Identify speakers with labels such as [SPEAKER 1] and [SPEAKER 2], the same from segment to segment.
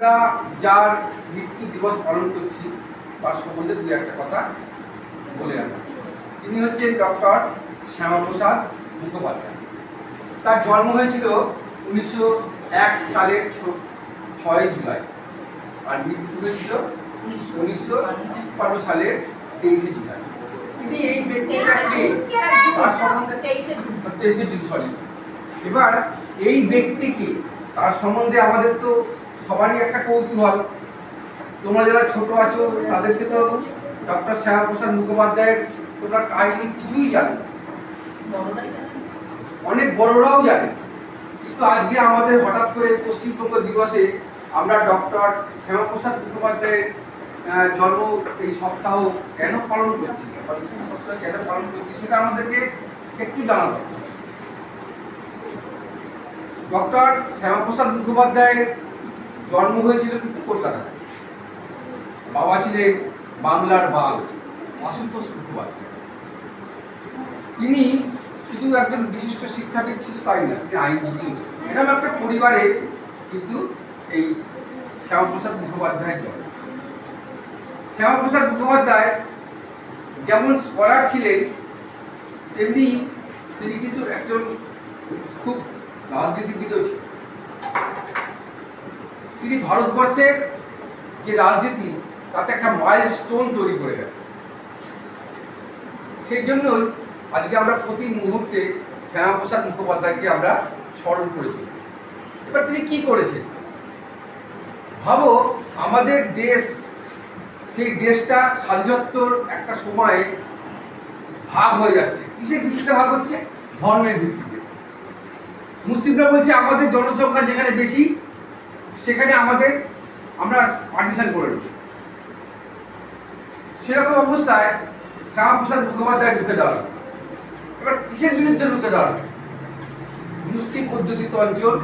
[SPEAKER 1] আমরা যার মৃত্যু দিবস পালন করছি তার সম্বন্ধে দু একটা কথা বলে রাখা। তিনি হচ্ছেন ডক্টর শ্যামাপ্রসাদ মুখোপাধ্যায়। তার জন্ম হয়েছিল 1901 সালের 6 জুলাই আর মৃত্যু হয়েছিল 1952 সালের 23 জুলাই। তিনি এই ব্যক্তিটাকে তার সম্বন্ধে 23 জুন সরি এবার এই ব্যক্তিকে তার সম্বন্ধে আমাদের তো সবারই একটা কৌতূহল। তোমরা যারা ছোট আছো তাদেরকে তো ডক্টর শ্যামাপ্রসাদ মুখোপাধ্যায়ের তোমরা কাহিনী কিছুই জানো, অনেক বড়রাও জানে, কিন্তু আজকে আমাদের হঠাৎ করে পশ্চিমবঙ্গ দিবসে আমরা ডক্টর শ্যামাপ্রসাদ মুখোপাধ্যায়ের জন্ম এই সপ্তাহ কেন পালন করছি, সপ্তাহ কেন পালন করছি সেটা আমাদেরকে একটু জানাবো। ডক্টর শ্যামাপ্রসাদ মুখোপাধ্যায়ের জন্ম হয়েছিল কিন্তু কলকাতায়। বাবা ছিলেন বাংলার বাল আশুতোষ মুখোপাধ্যায়। তিনি শুধু একজন বিশিষ্ট শিক্ষাবিদ ছিল তাই না, তিনি আইনজীবীও ছিলেন। এরকম একটা পরিবারে কিন্তু এই শ্যামাপ্রসাদ মুখোপাধ্যায়ের জন্ম। শ্যামাপ্রসাদ মুখোপাধ্যায় যেমন স্কলার ছিলেন তেমনি তিনি কিন্তু একজন খুব রাজনীতিবিদও ছিলেন। তিনি ভারতবর্ষের যে রাজনীতি তাতে একটা মাইলস্টোন তৈরি করে গেছে। সেই জন্যই আজকে আমরা প্রতি মুহূর্তে শ্যামাপ্রসাদ মুখোপাধ্যায়কে আমরা স্মরণ করে তুলি। এবার তিনি কি করেছেন ভাবো, আমাদের দেশ, সেই দেশটা স্বাধীনোত্তর একটা সময়ে ভাগ হয়ে যাচ্ছে। কিসের ভিত্তিতে ভাগ হচ্ছে? ধর্মের ভিত্তিতে। মুসলিমরা বলছে আমাদের জনসংখ্যা যেখানে বেশি সেখানে আমরা পার্টিশন করে নেব। সেরকম অবস্থায় শ্যামাপ্রসাদ মুখোপাধ্যায় ঢুকে দাঁড়াল। এবার কিসের বিরুদ্ধে ঢুকে দাঁড়াল? মুসলিম অধ্যুষিত অঞ্চল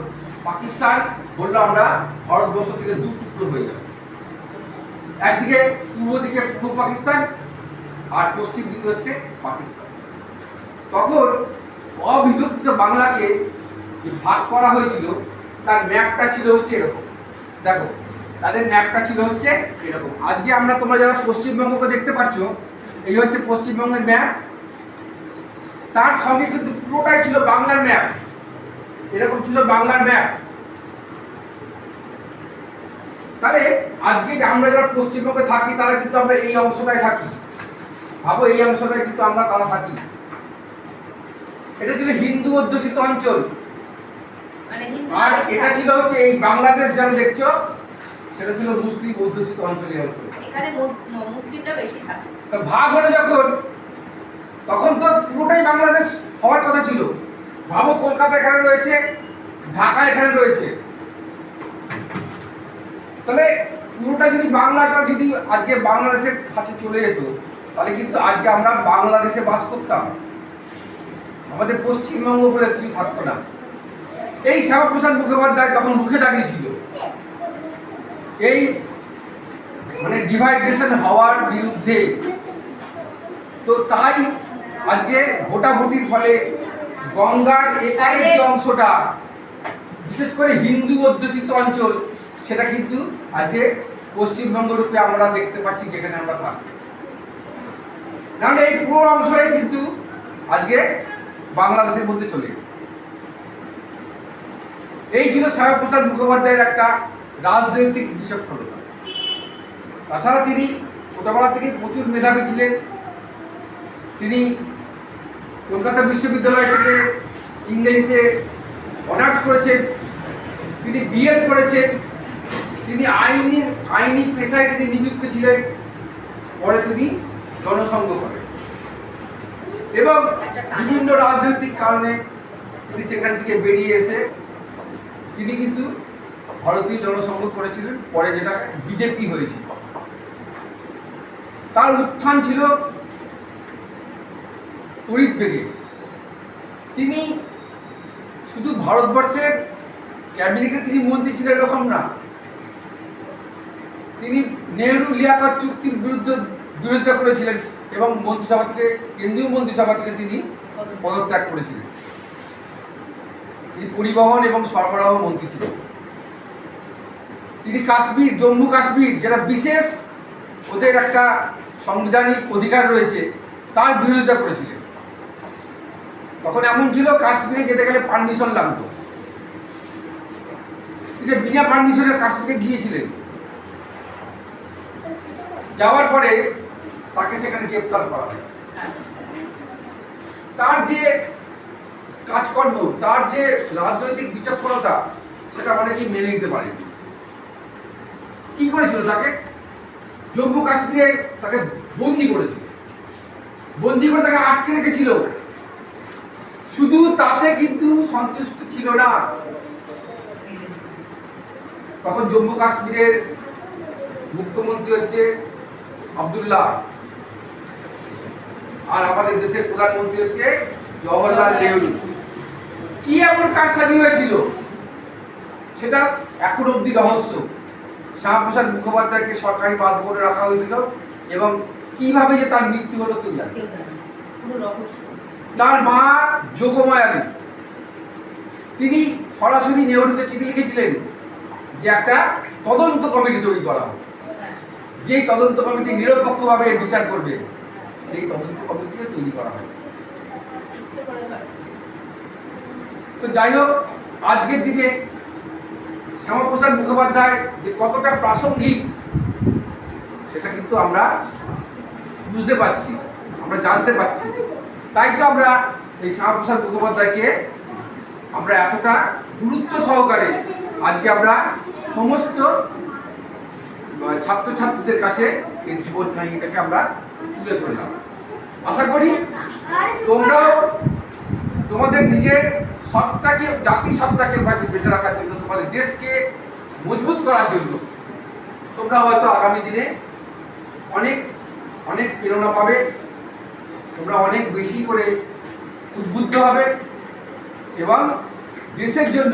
[SPEAKER 1] পাকিস্তান বললো আমরা ভারতবর্ষ থেকে দু টুকরো হয়ে যাবে। একদিকে পূর্ব দিকে পূর্ব পাকিস্তান আর পশ্চিম দিকে হচ্ছে পাকিস্তান। তখন অবিভক্ত বাংলাকে যে ভাগ করা হয়েছিল তার ম্যাপটা ছিল হচ্ছে এরকম। দেখো, তাদের ম্যাপটা ছিল হচ্ছে এরকম। আজকে তোমরা যারা পশ্চিমবঙ্গকে দেখতে পাচ্ছ, এই হচ্ছে পশ্চিমবঙ্গের ম্যাপ। তার সঙ্গে কিন্তু পুরোটাই ছিল বাংলার ম্যাপ। এরকম ছিল বাংলার ম্যাপ। তাহলে আজকে আমরা যারা পশ্চিমবঙ্গে থাকি তারা কিন্তু আমরা এই অংশটায় থাকি। ভাবো, এই অংশটায় কিন্তু তারা থাকি। এটা ছিল হিন্দু অধ্যুষিত অঞ্চল। আর এটা ছিল হচ্ছে এই বাংলাদেশ যেন দেখছো, সেটা ছিল মুসলিম অধ্যুষিত অঞ্চলের অঞ্চল।
[SPEAKER 2] এখানে মুসলিমরা বেশি থাকে।
[SPEAKER 1] ভাগ হলো যখন, তখন তো পুরোটাই বাংলাদেশ হওয়ার কথা ছিল। ভাবো, কলকাতা এখানে রয়েছে, ঢাকা এখানে রয়েছে। তাহলে পুরোটা যদি বাংলাটা যদি আজকে বাংলাদেশের কাছে চলে যেত, তাহলে কিন্তু আজকে আমরা বাংলাদেশে বাস করতাম, আমাদের পশ্চিমবঙ্গ বলে কিছু থাকতো না। এই শ্যামাপ্রসাদ মুখোপাধ্যায় তখন রুখে দাঁড়িয়েছিল এই ডিভাইডেশন হওয়ার বিরুদ্ধে। তো তাই আজকে ভোটাভুটির ফলে গঙ্গার একাই যে অংশটা, বিশেষ করে হিন্দু অধ্যুষিত অঞ্চল, সেটা কিন্তু আজকে পশ্চিমবঙ্গ রূপে আমরা দেখতে পাচ্ছি, যেখানে আমরা থাকি। নাহলে এই পুরো অংশটাই কিন্তু আজকে বাংলাদেশের মধ্যে চলে গেছে। এই ছিল শ্যামাপ্রসাদ মুখোপাধ্যায়ের একটা রাজনৈতিক বিচক্ষণতা। তাছাড়া তিনি ছোটবেলা থেকে প্রচুর মেধাবী ছিলেন। তিনি কলকাতা বিশ্ববিদ্যালয় থেকে ইংরেজিতে অনার্স করেছেন, তিনি বিএড করেছেন, তিনি আইনি পেশায় তিনি নিযুক্ত ছিলেন। পরে তিনি জনসংঘ করেন এবং বিভিন্ন রাজনৈতিক কারণে তিনি সেখান থেকে বেরিয়ে এসে তিনি কিন্তু ভারতীয় জনসংঘ করেছিলেন, পরে যেটা বিজেপি হয়েছিল। তার উত্থান ছিল তড়িৎ বেগে। তিনি শুধু ভারতবর্ষের ক্যাবিনেটে তিনি মন্ত্রী ছিলেন এরকম না, তিনি নেহরু লিয়াকত চুক্তির বিরোধিতা করেছিলেন এবং মন্ত্রিসভা থেকে, কেন্দ্রীয় মন্ত্রিসভা থেকে তিনি পদত্যাগ করেছিলেন। তিনি পরিবহন এবং সরবরাহ মন্ত্রী ছিলেন। তিনি কাশ্মীর, জম্মু কাশ্মীর যেটা বিশেষ ওদের একটা সাংবিধানিক অধিকার রয়েছে, তার বিরোধিতা করেছিলেন। তখন এমন ছিল কাশ্মীরে যেতে গেলে পারমিশন লাগতো। তিনি বিনা পারমিশনে কাশ্মীরে গিয়েছিলেন। যাওয়ার পরে তাকে সেখানে গ্রেপ্তার করা হয়। তার যে কাজকর্ম, তার যে রাজনৈতিক বিচক্ষণতা, সেটা অনেকেই মেনে নিতে পারেনি। কি করেছিল তাকে? জম্মু কাশ্মীরে তাকে বন্দি করেছিল, বন্দি করে তাকে আটকে রেখেছিল। শুধু তাতে কিন্তু সন্তুষ্ট ছিল না। তখন জম্মু কাশ্মীরের মুখ্যমন্ত্রী হচ্ছে আব্দুল্লাহ, আর আমাদের দেশের প্রধানমন্ত্রী হচ্ছে জওহরলাল নেহরু। কি এমন কারসাজি হয়েছিল সেটা এখন অব্দি রহস্য। শ্যামাপ্রসাদ মুখোপাধ্যায়কে সরকারি বাসভবনে রাখা হয়েছিল এবং কিভাবে যে তার মৃত্যু হলো কেউ জানে। তার মা যোগমায়ানী, তিনি সরাসরি নেহরুকে চিঠি লিখেছিলেন যে একটা তদন্ত কমিটি তৈরি করা হোক, যেই তদন্ত কমিটি নিরপেক্ষভাবে বিচার করবে, সেই তদন্ত কমিটিকে তৈরি করা হয়। তো যাই হোক, আজকের দিনে শ্যামাপ্রসাদ মুখোপাধ্যায় যে কতটা প্রাসঙ্গিক সেটা কিন্তু আমরা বুঝতে পারছি, আমরা জানতে পারছি। তাই তো আমরা এই শ্যামাপ্রসাদ মুখোপাধ্যায়কে আমরা এতটা গুরুত্ব সহকারে আজকে আমরা সমস্ত ছাত্রছাত্রীদের কাছে এই জীবন কাহিনীটাকে আমরা তুলে ধরলাম। আশা করি তোমরাও তোমাদের নিজের সত্তাকে, জাতির সত্তাকে বেঁচে রাখার জন্য, তোমাদের দেশকে মজবুত করার জন্য তোমরা হয়তো আগামী দিনে অনেক অনেক প্রেরণা পাবে, তোমরা অনেক বেশি করে উদ্বুদ্ধ হবে এবং দেশের জন্য,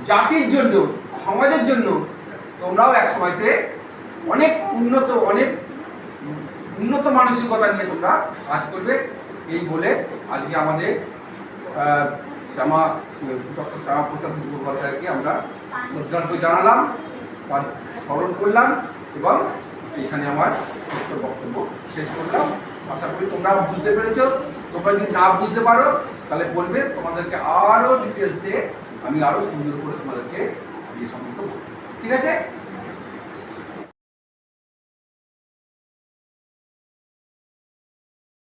[SPEAKER 1] জাতির জন্য, সমাজের জন্য তোমরাও এক সময়তে অনেক উন্নত মানসিকতা নিয়ে তোমরা কাজ করবে। এই বলে আজকে আমাদের ডক্টর শ্যামাপ্রসাদ মুখোপাধ্যায়কে আমরা শ্রদ্ধার্ঘ্য জানালাম, তার স্মরণ করলাম এবং এখানে আমার ছোট্ট বক্তব্য শেষ করলাম। আশা করি তোমরা বুঝতে পেরেছো। তোমরা যদি না বুঝতে পারো তাহলে বলবে, তোমাদেরকে আরও ডিটেলসে আমি আরও সুন্দর করে তোমাদেরকে এই সম্পর্কে বলবো। ঠিক আছে?